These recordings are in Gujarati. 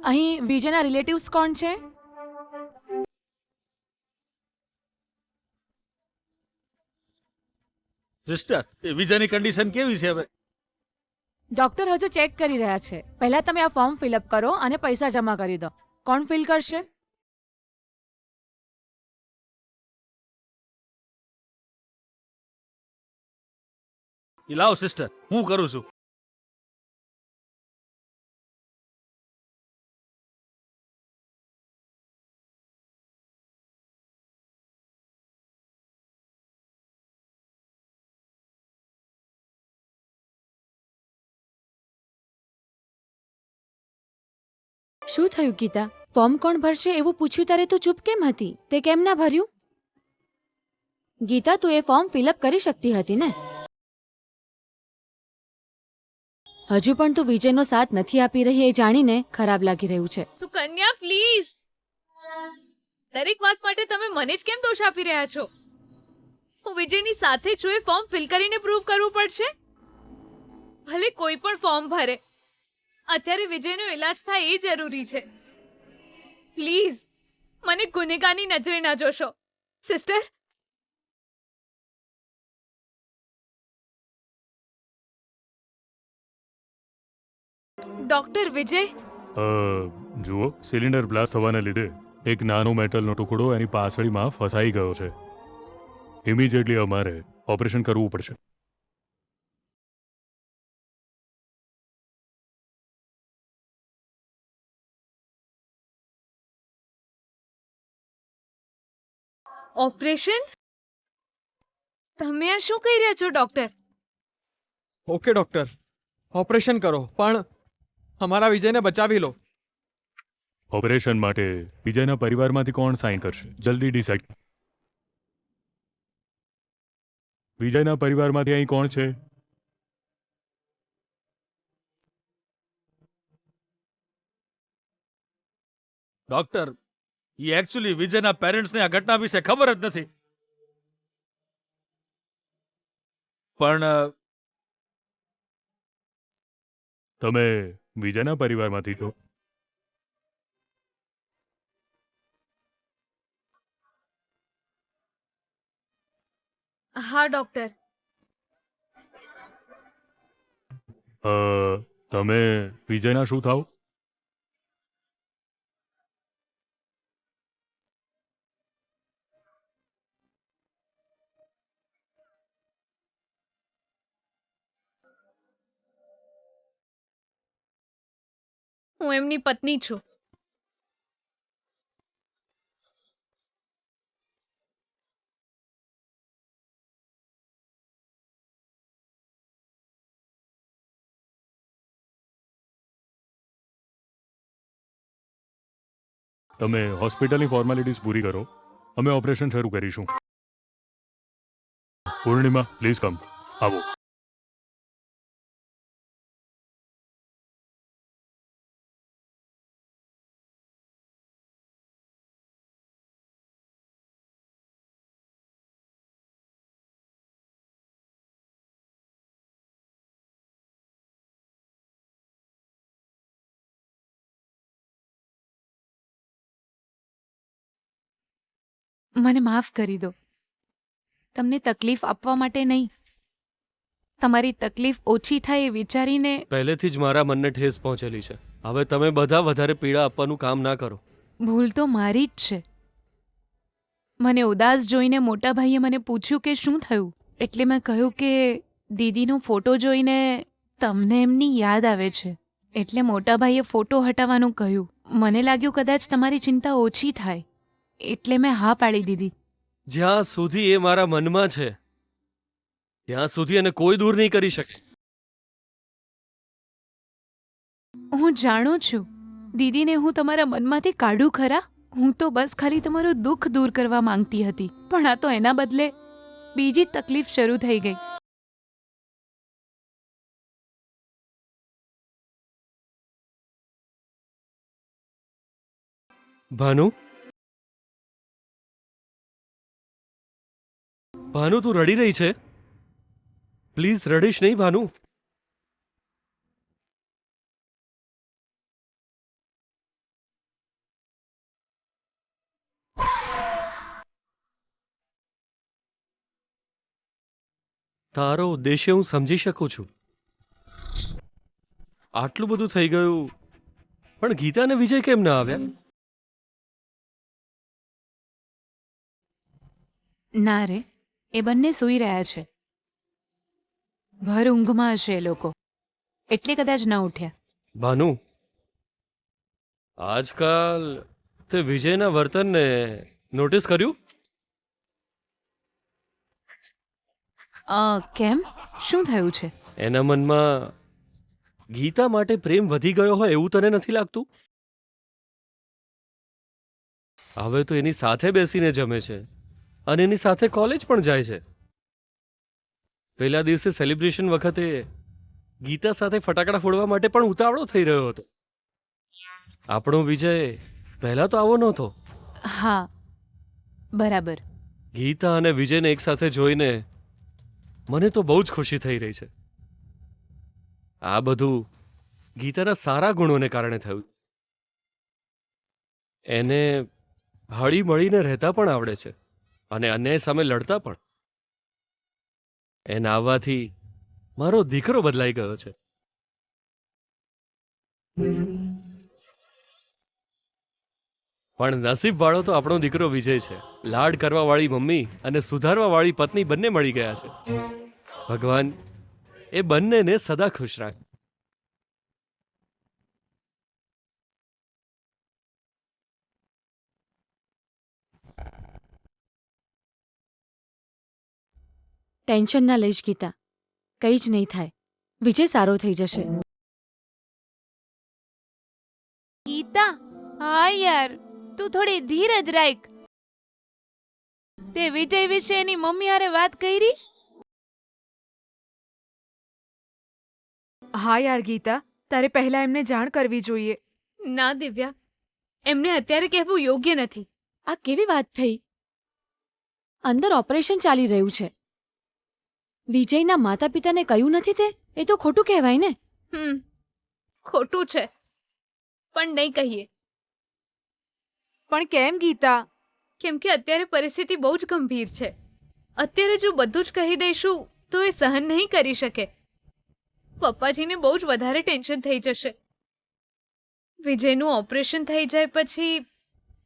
અહીં વિજયના રિલેટિવ્સ કોણ છે? સિસ્ટર, એ વિઝાની કન્ડિશન કેવી છે હવે? ડોક્ટર હજુ ચેક કરી રહ્યા છે. પહેલા તમે આ ફોર્મ ફિલઅપ કરો અને પૈસા જમા કરી દો. કોણ ફિલ કરશે? એ લાવો સિસ્ટર, હું કરું છું. શું થયું ગીતા? ફોર્મ કોણ ભરશે એવું પૂછ્યું ત્યારે તું ચૂપ કેમ હતી? તે કેમ ના ભર્યું? ગીતા, તું એ ફોર્મ ફિલઅપ કરી શકતી હતી ને? હજુ પણ તું વિજયનો સાથ નથી આપી રહી એ જાણીને ખરાબ લાગી રહ્યું છે. સુકન્યા પ્લીઝ, દરેક વાત માટે તમે મને જ કેમ દોષ આપી રહ્યા છો? હું વિજયની સાથે છું, એ ફોર્મ ફિલ કરીને પ્રૂવ કરવું પડશે? ભલે કોઈ પણ ફોર્મ ભરે, અત્યારે વિજયનો ઈલાજ થાય એ જરૂરી છે. પ્લીઝ મને ગુનેગારની નજરે ના જોશો. સિસ્ટર, ડોક્ટર વિજય, જુઓ, સિલિન્ડર બ્લાસ્ટ થવાને લીધે એક નાનો મેટલનો ટુકડો એની પાસળીમાં ફસાઈ ગયો છે. ઇમિડિયેટલી અમારે ઓપરેશન કરવું પડશે. ઓપરેશન? તમે આ શું કહી રહ્યા છો ડોક્ટર? ઓકે ડોક્ટર, ઓપરેશન કરો, પણ અમારા વિજયને બચાવી લો. ઓપરેશન માટે વિજયના પરિવારમાંથી કોણ સાઇન કરશે? જલ્દી ડિસાઈડ. વિજયના પરિવારમાંથી અહીં કોણ છે? ડોક્ટર, એ એકચ્યુઅલી વિજયના પેરેન્ટ્સને આ ઘટના વિશે ખબર જ નથી. પણ તમે વિજયના પરિવારમાંથી છો? હા ડોક્ટર. તમે વિજયના શું થાવ? હું એમની પત્ની છું. તમે હોસ્પિટલની ફોર્માલિટીઝ પૂરી કરો, અમે ઓપરેશન શરૂ કરીશું. પૂર્ણિમા, પ્લીઝ કમ. આવો. મને માફ કરી દો. તમને તકલીફ આપવા માટે નહીં, તમારી તકલીફ ઓછી થાય એ વિચારીને. પહેલેથી જ મારા મનને ઠેસ પહોંચેલી છે. હવે તમે બધા વધારે પીડા આપવાનું કામ ના કરો. ભૂલ તો મારી જ છે. મને ઉદાસ જોઈને મોટા ભાઈએ મને પૂછ્યું કે શું થયું, એટલે મેં કહ્યું કે દીદીનો ફોટો જોઈને તમને એમની યાદ આવે છે, એટલે મોટા ભાઈએ ફોટો હટાવવાનું કહ્યું. મને લાગ્યું કદાચ તમારી ચિંતા ઓછી થાય, એટલે મેં હા પાડી દીધી. જ્યાં સુધી એ મારા મનમાં છે ત્યાં સુધી એને કોઈ દૂર નહીં કરી શકે. હું જાણું છું દીદીને હું તમારા મનમાંથી કાઢું ખરા. હું તો બસ ખાલી તમારું દુઃખ દૂર કરવા માંગતી હતી, પણ આ તો એના બદલે બીજી તકલીફ શરૂ થઈ ગઈ. ભાનુ, ભાનુ, તું રડી રહી છે? પ્લીઝ રડીશ નહીં ભાનુ. તારો ઉદ્દેશ્ય હું સમજી શકું છું. આટલું બધું થઈ ગયું, પણ ગીતા અને વિજય કેમ ના આવ્યા? ના રે, એ બંને સૂઈ રહ્યા છે. ભર ઊંઘમાં હશે એ લોકો, એટલે કદાચ ન ઉઠ્યા. ભાનુ, આજકાલ તે વિજયના વર્તનને નોટિસ કર્યું? કેમ, શું થયું છે? એના મનમાં ગીતા માટે પ્રેમ વધી ગયો હોય એવું તને નથી લાગતું? હવે તો એની સાથે બેસીને જમે છે અને એની સાથે કોલેજ પણ જાય છે. પહેલા દિવસે સેલિબ્રેશન વખતે ગીતા સાથે ફટાકડા ફોડવા માટે પણ ઉતાવળો થઈ રહ્યો હતો. આપણો વિજય પહેલા તો આવો નહોતો. હા, બરાબર. ગીતા અને વિજયને એક સાથે જોઈને મને તો બહુ જ ખુશી થઈ રહી છે. આ બધું ગીતાના સારા ગુણોને કારણે થયું. એને હળી મળીને રહેતા પણ આવડે છે અને અન્યાય સામે લડતા પણ. એના આવવાથી મારો દીકરો બદલાઈ ગયો છે. પણ નસીબ વાળો તો આપણો દીકરો વિજય છે. લાડ કરવા વાળી મમ્મી અને સુધારવા વાળી પત્ની બંને મળી ગયા છે. ભગવાન એ બંનેને સદા ખુશ રાખ. ટેન્શન ના લઈશ ગીતા, કંઈ જ નહીં થાય. વિજય સારો થઈ જશે. ગીતા, હા યાર, તું થોડી ધીરજ રાખ. તે વિજય વિશે એની મમ્મી હારે વાત કરી? હા યાર ગીતા, તારે પહેલા એમને જાણ કરવી જોઈએ. ના દિવ્યા, એમને અત્યારે કહેવું યોગ્ય નથી. આ કેવી વાત થઈ? અંદર ઓપરેશન ચાલી રહ્યું છે. વિજયના માતા પિતાને કહ્યું નથી તે? એ તો ખોટું કહેવાય ને. ખોટું છે, પણ નહીં કહીએ. પણ કેમ ગીતા? કેમ કે અત્યારે પરિસ્થિતિ બહુ જ ગંભીર છે. અત્યારે જો બધું જ કહી દઈશું તો એ સહન નહીં કરી શકે. પપ્પાજીને બહુ જ વધારે ટેન્શન થઈ જશે. વિજયનું ઓપરેશન થઈ જાય પછી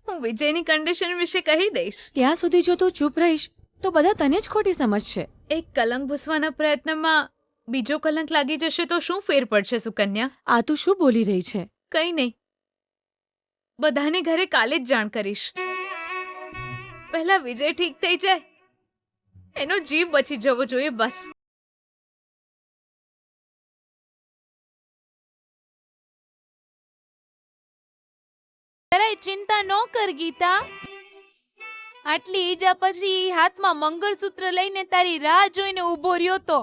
હું વિજયની કન્ડિશન વિશે કહી દઈશ. ત્યાં સુધી જો તું ચૂપ રહીશ તો બધા તને જ ખોટી સમજશે. એક કલંક ભૂસવાના પ્રયત્નમાં બીજો કલંક લાગી જશે તો શું ફેર પડશે સુકન્યા? આ તું શું બોલી રહી છે? કંઈ નહીં, બધાને ઘરે કાલે જ જાણ કરીશ. પહેલા વિજય ઠીક થઈ જાય, એનો જીવ બચી જવો જોઈએ બસ. જરાય ચિંતા ન કર ગીતા. આટલી ઈજા પછી ઈ હાથમાં મંગળસૂત્ર લઈને તારી રાહ જોઈને ઊભો રહ્યો તો.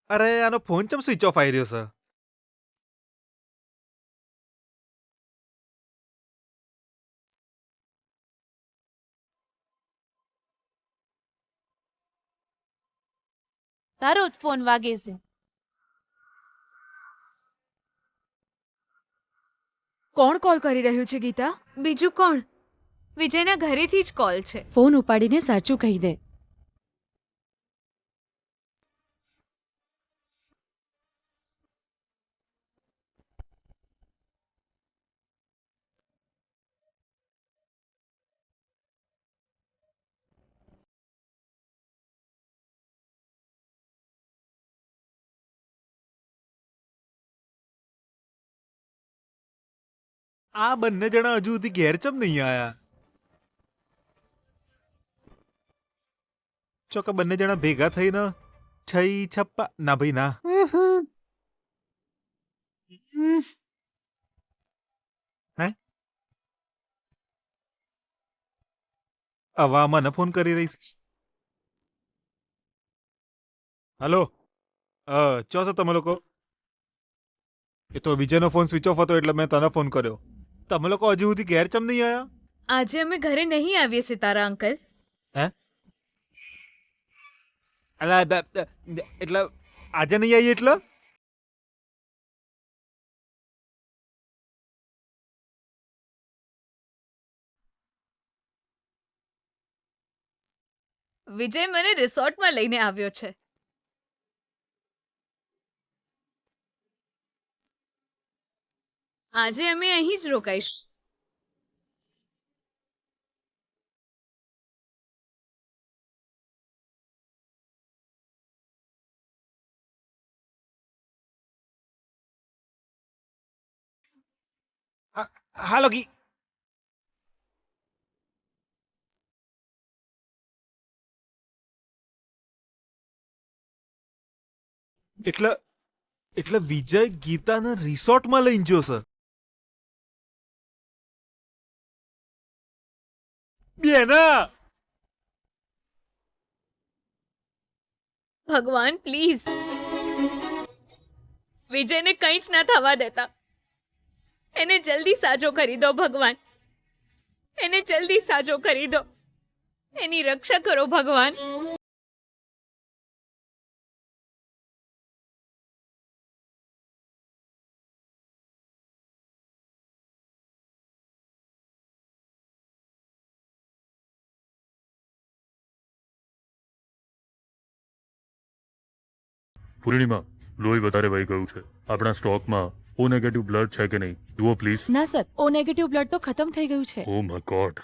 અરે આનો ફોન ચમ સ્વિચ ઓફ આવી રહ્યો છે? તારો જ ફોન વાગે છે. કોણ કોલ કરી રહ્યું છે ગીતા? બીજું કોણ? વિજયના ઘરેથી જ કોલ છે. ફોન ઉપાડીને સાચું કહી દે. આ બંને જણા હજુ સુધી ઘેર ચમ નહીં આયા? ચોકે બંને જણા ભેગા થઈને છઈ છપ્પા ના ભાઈ ના. હે અવા મને ફોન કરી રહીશ. હલો, ચો છો તમે લોકો? એ તો વિજયનો ફોન સ્વિચ ઓફ હતો એટલે મેં તને ફોન કર્યો. તમે લોકો હજુ સુધી ઘેર ચમ નહીં આયા? આજે અમે ઘરે નહીં આવીએ સિતારા અંકલ. એટલે આજે નહીં આવી એટલે? વિજય મને રિસોર્ટમાં લઈને આવ્યો છે. આજે અમે અહીં જ રોકાઈશું. હા લોકી. એટલે એટલે વિજય ગીતાને રિસોર્ટમાં લઈને ગયો છે. બેના ભગવાન પ્લીઝ વિજયને કંઈ જ ના થવા દેતા. એને જલ્દી સાજો કરી દો ભગવાન. એને જલ્દી સાજો કરી દો. એની રક્ષા કરો ભગવાન. પૂર્ણિમા, લોહી વધારે વહી ગયું છે. આપણા સ્ટોકમાં ઓ નેગેટિવ બ્લડ છે કે નહીં જુઓ પ્લીઝ. ના સર, ઓ નેગેટિવ બ્લડ તો ખતમ થઈ ગયું છે. Oh my God.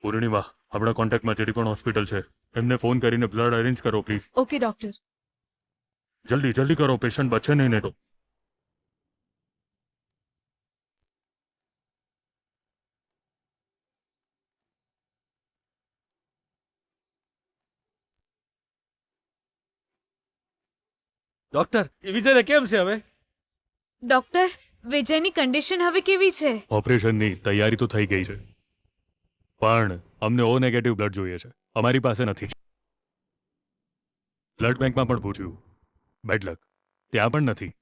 પૂર્ણિમા, આપણા કોન્ટેક્ટમાં જેટલી પણ હોસ્પિટલ છે એમને ફોન કરીને બ્લડ અરેન્જ કરો પ્લીઝ. Okay doctor. જલ્દી જલ્દી કરો, પેશન્ટ બચે નહીં ને તો. ડોક્ટર, એ વિજયને કેમ છે હવે? ડોક્ટર, વિજયની કન્ડિશન હવે કેવી છે? ઓપરેશનની તૈયારી તો થઈ ગઈ છે, પણ અમને ઓ નેગેટિવ બ્લડ જોઈએ છે. અમારી પાસે નથી. બ્લડ બેંકમાં પણ પૂછ્યું, બેડ લક, ત્યાં પણ નથી.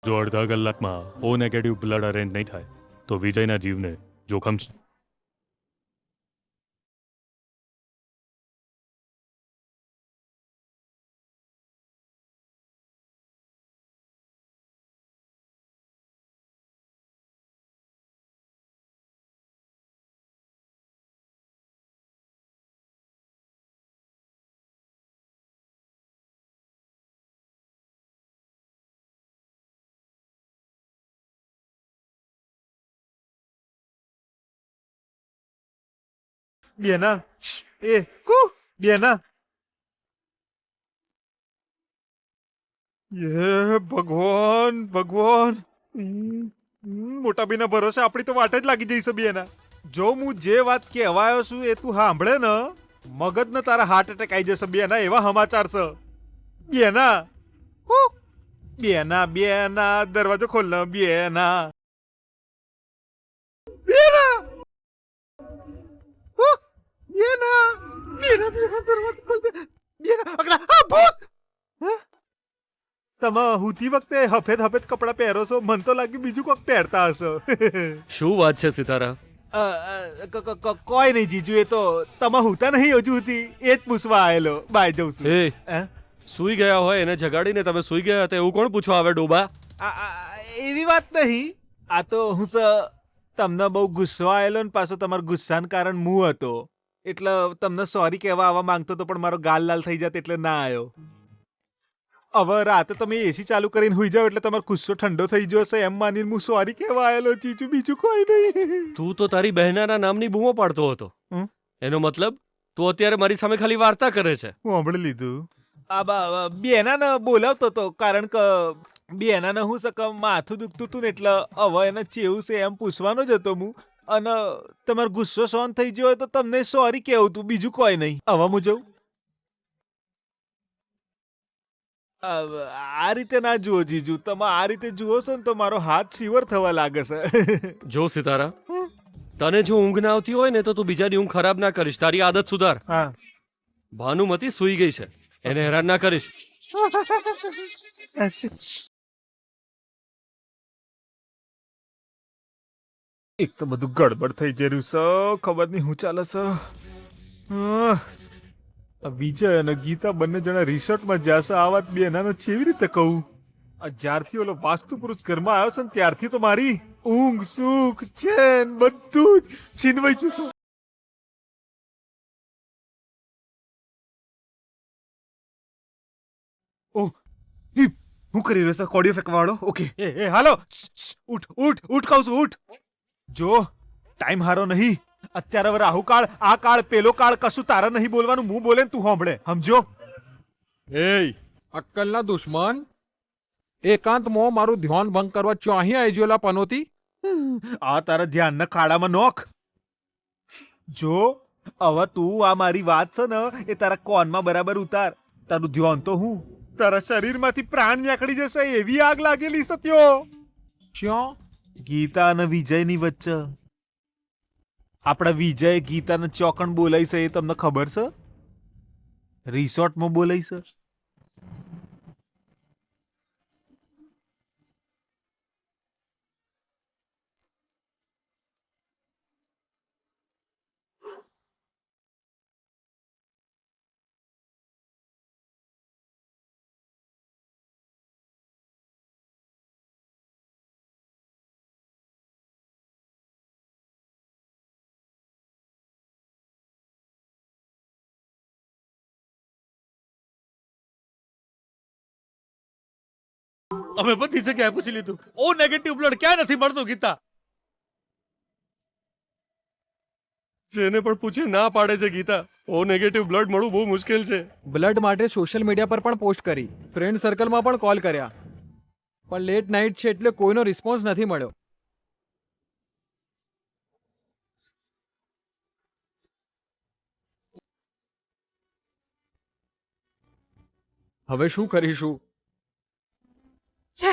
જો અડધા કલાકમાં ઓ નેગેટિવ બ્લડ અરેન્જ નહીં થાય તો વિજયના જીવને જોખમ છે. બેના એ કુ બેના. એ ભગવાન ભગવાન. મોટા બીના ભરોસે આપણી તો વાટ જ લાગી જઈશે બેના. જો હું જે વાત કહેવાયો છું એ તું સાંભળે ને, મગજને તારા હાર્ટ એટેક આવી જશે બેના. એવા સમાચાર છે બેના. બેના બેના દરવાજો ખોલ ને બેના. બેના બેના બેના બેના દરવાજો ખોલ બેના. અગલા આ ભૂત. તમે હુતી વખતે હફેદ હફેદ કપડાં પહેરો છો, મન તો લાગ્યું બીજું કોક પહેરતા હશો. શું વાત છે સિતારા? કોઈ નહીં જીજુ, એ તો તમે હુતા નહીં હજુ હતી એ જ પૂછવા આવેલો. બાય જઉં છું. એ સુઈ ગયા હોય એને જગાડીને તમે સુઈ ગયા હતા એવું કોણ પૂછવા આવે ડોબા? એવી વાત નહીં. આ તો હું તમને બહુ ગુસ્સો આવેલો ને પાછો તમારા ગુસ્સાનું કારણ હું હતો એટલે તમને સોરી કહેવા આવવા માંગતો હતો, પણ મારો ગાલ લાલ થઈ જતો એટલે ના આવ્યો. હવે રાતે તમે એસી ચાલુ કરીને હુઈ જાવ એટલે તમારો ગુસ્સો ઠંડો થઈ જશે એમ માનીને હું સોરી કહેવા આવેલો જીજુ, બીજું કોઈ નહીં. તું તો તારી બહેનાના નામની બૂમો પાડતો હતો. એનો મતલબ તું અત્યારે મારી સામે ખાલી વાર્તા કરે છે. હું સાંભળી લીધું. આ બેનાને બોલાવતો હતો કારણ કે બેનાને હું સકમ માથું દુખતું હતું ને એટલે હવે એને ચેવું છે એમ પૂછવાનો જ હતો હું. અને તમારો ગુસ્સો સહન થઈ ગયો હોય તો તમને સોરી કહેવું હતું, બીજું કોઈ નહીં. હવે હું જઉં. આ રીતે ના જુઓ જીજુ, તમે આ રીતે જુઓ છો ને તો મારો હાથ શિવર થવા લાગે છે. જો સિતારા, તને જો ઊંઘ ના આવતી હોય ને તો તું બીજાની ઊંઘ ખરાબ ના કરીશ. તારી આદત સુધાર. હા ભાનુમતી સૂઈ ગઈ છે, એને હેરાન ના કરીશ. એક તો બધું ગડબડ થઈ જર્યું છે, ખબર નહીં હું ચાલે છે. આ વિજય અને ગીતા બંને જણા રિસોર્ટમાં જશે. આ વાત બેનાને કેવી રીતે કહું? આ જ્યારથી ઓલો વાસ્તુ પુરુષ ઘરમાં આવ્યો છે ને ત્યારથી તો મારી ઊંઘ સુખ ચેન બધું જ છીનવાઈ ગયું છે. ઓહ, હું કરી રહ્યો છે? કોડિયો ફેંકવાળો. ઓકે, એ હાલો, ઉઠ ઉઠ ઉઠ કહું છું, ઉઠ. જો ટાઈમ હારો નહીં. અત્યારે હવે રાહુકાળ, આ કાળ, પેલો કાળ, કશું તારા નહીં બોલવાનું. હું બોલે ને તું સાંભળે, સમજો? એય અક્કલના દુશ્મન, એકાંતમાં મારું ધ્યાન ભંગ કરવા ચાહી આવી જોલા પનોતી. આ તારા ધ્યાનના ખાડામાં નોખ. જો હવે તું આ મારી વાત છે ને એ તારા કોનમાં બરાબર ઉતાર. તારું ધ્યાન તો હું તારા શરીરમાંથી પ્રાણ નીકળી જશે એવી આગ લાગેલી છે ત્યો. ક્યાં? ગીતા અને વિજયની વચ્ચે. આપણા વિજય ગીતાને ચોકણ બોલાઈ છે એ તમને ખબર છે? રિસોર્ટમાં બોલાઈ છે. અમે બધી જગ્યાએ પૂછી લીધું, ઓ નેગેટિવ બ્લડ ક્યાં નથી મળતું ગીતા. જેને પણ પૂછે ના પાડે છે ગીતા. ઓ નેગેટિવ બ્લડ મળવું બહુ મુશ્કેલ છે. બ્લડ માટે સોશિયલ મીડિયા પર પણ પોસ્ટ કરી, ફ્રેન્ડ સર્કલમાં પણ કોલ કર્યા, પણ લેટ નાઇટ છે એટલે કોઈનો રિસ્પોન્સ નથી મળ્યો. હવે શું કરીશું? છે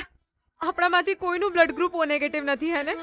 આપણામાંથી કોઈનું બ્લડ ગ્રુપ ઓ નેગેટિવ નથી હે ને?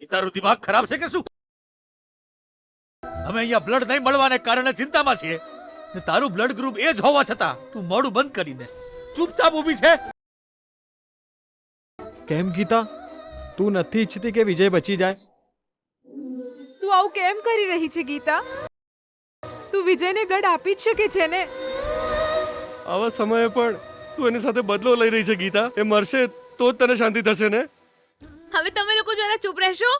એ તારું દિમાગ ખરાબ છે કે શું? અમે અહીંયા બ્લડ નહીં મળવાને કારણે ચિંતામાં છીએ ને તારું બ્લડ ગ્રુપ એ જ હોવા છતાં તું મોઢું બંધ કરીને ચૂપચાપ ઊભી છે. કેમ ગીતા, તું નથી ઈચ્છતી કે વિજય બચી જાય? તું આવું કેમ કરી રહી છે ગીતા? તું વિજયને બ્લડ આપી જ શકે છે ને? આવા સમયે પણ તું એની સાથે બદલો લઈ રહી છે ગીતા. એ મરશે તો જ તને શાંતિ થશે ને. હવે તમે લોકો જરા ચૂપ રહેશો.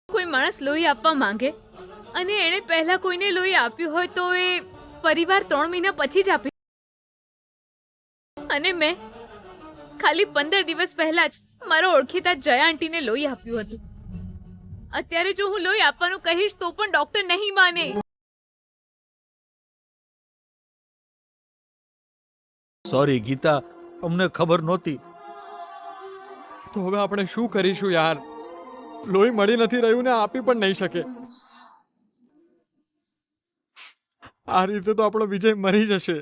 કોઈ માણસ લોહી આપવા માંગે અને એણે પહેલા કોઈને લોહી આપ્યું હોય તો એ પરિવાર 3 મહિના પછી જ આપે. અને મેં ખાલી 15 દિવસ પહેલા જ મારો ઓળખીતા જયા આંટીને લોહી આપ્યું હતું. અત્યારે જો હું લોહી આપવાનું કહીશ તો પણ ડોક્ટર નહીં માને. સોરી ગીતા, અમને ખબર નહોતી. તો હવે આપણે શું કરીશું યાર? લોહી મળી નથી રહ્યું ને આપી પણ નહીં શકે. આ રીતે તો આપણો વિજય મરી જશે.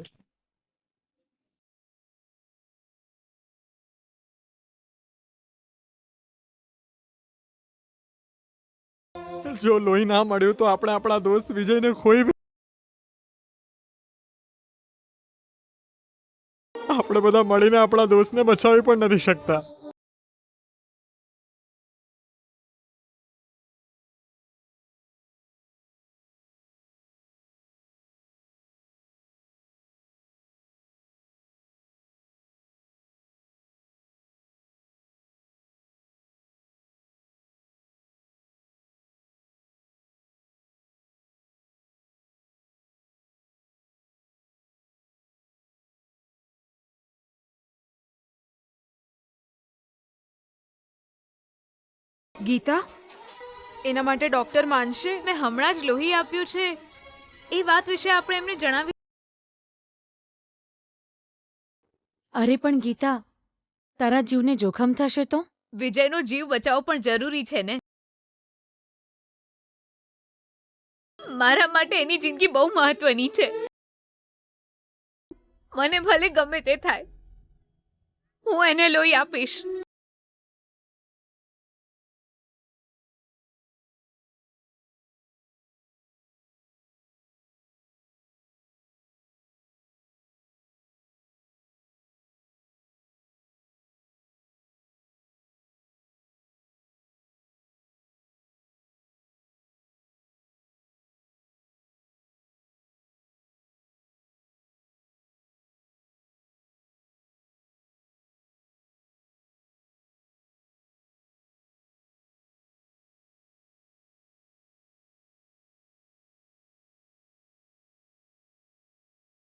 જો લોહી ના મળ્યું તો આપણે આપણા દોસ્ત વિજયને ખોઈ આપણે બધા મળીને આપણા દોસ્તને બચાવી પણ નથી શકતા. ગીતા એના માટે ડોક્ટર માનશે? મેં હમણાં જ લોહી આપ્યું છે એ વાત વિશે આપણે એમને જણાવી. અરે પણ ગીતા, તારા જીવને જોખમ થશે તો? વિજયનો જીવ બચાવવો પણ જરૂરી છે ને. મારા માટે એની જિંદગી બહુ મહત્વની છે. મને ભલે ગમે તે થાય, હું એને લોહી આપીશ.